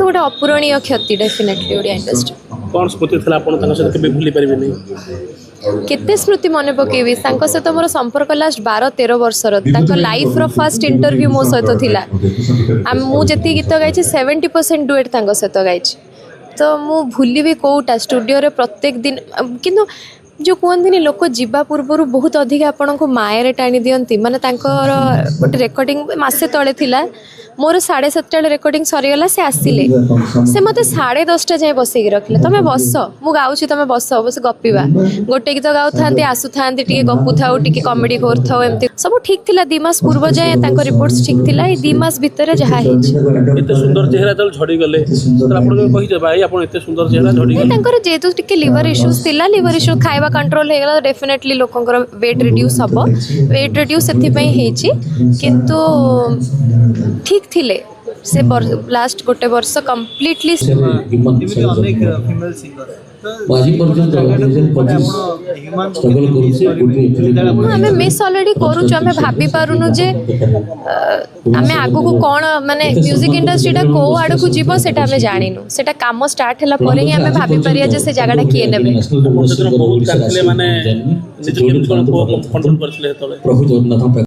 गोटे अपूरणीय क्षति डेफिनेटली ओडिया इंडस्ट्री कौन स्मृति थला आपण तंग सहित केबे भूली परिबेनी केते स्मृति मन पकेबी सहित मोर संपर्क last 12-13 वर्षर life row first interview मो सहित थिला मु जति गीत गाइछि 70% डुएट सहित गाइछि तो मु भूली भी कोटा स्टूडियो रे प्रत्येक दिन किंतु जो कहते लोक जीवा पूर्व बहुत अधिक आपण को मायर टाणी दियंती माने तांकर गोटे रेकर्डिंग मासे तले थिला मोर 7:30 रेकर्डिंग सरीगला से आसिले से मत 10:30 जाए बसैक रखिले तुम्हें बस मु गाँची तुम्हें बस बस गपीवा गोटे गीत गाऊ था आसु था गपु था कमेडी कर एमती सब ठीक थिला 2 मास पूर्व जाए रिपोर्ट्स ठीक थिला 2 मास भितर जहाँ एते सुंदर चेहरा जल झड़ी गले आपण कहि जे भाई आपण एते सुंदर चेहरा झड़ी गले तांकर जेतु टिके लिवर इश्यूज थिला लिवर इश्यू खाइबा कंट्रोल हे गला डेफिनेटली लोकंकर वेट रिड्यूस हबो वेट रिड्यूस सेति पई हेची किंतु ठीक थिले से लास्ट गोटे वर्ष कंप्लीटली अनेक फीमेल सिंगर आमे मिस ऑलरेडी करूछु आमे भाबी पारुनु जे आमे आगु को कोन माने म्यूजिक इंडस्ट्री टा को आडू को जीवो सेटा आमे जानिनु सेटा काम स्टार्ट हला परे ही आमे भाबी परिया जे से जगाडा किए नेबे बहुत करथिले माने निज केम कोन कंट्रोल करथिले तले प्रभु जगन्नाथ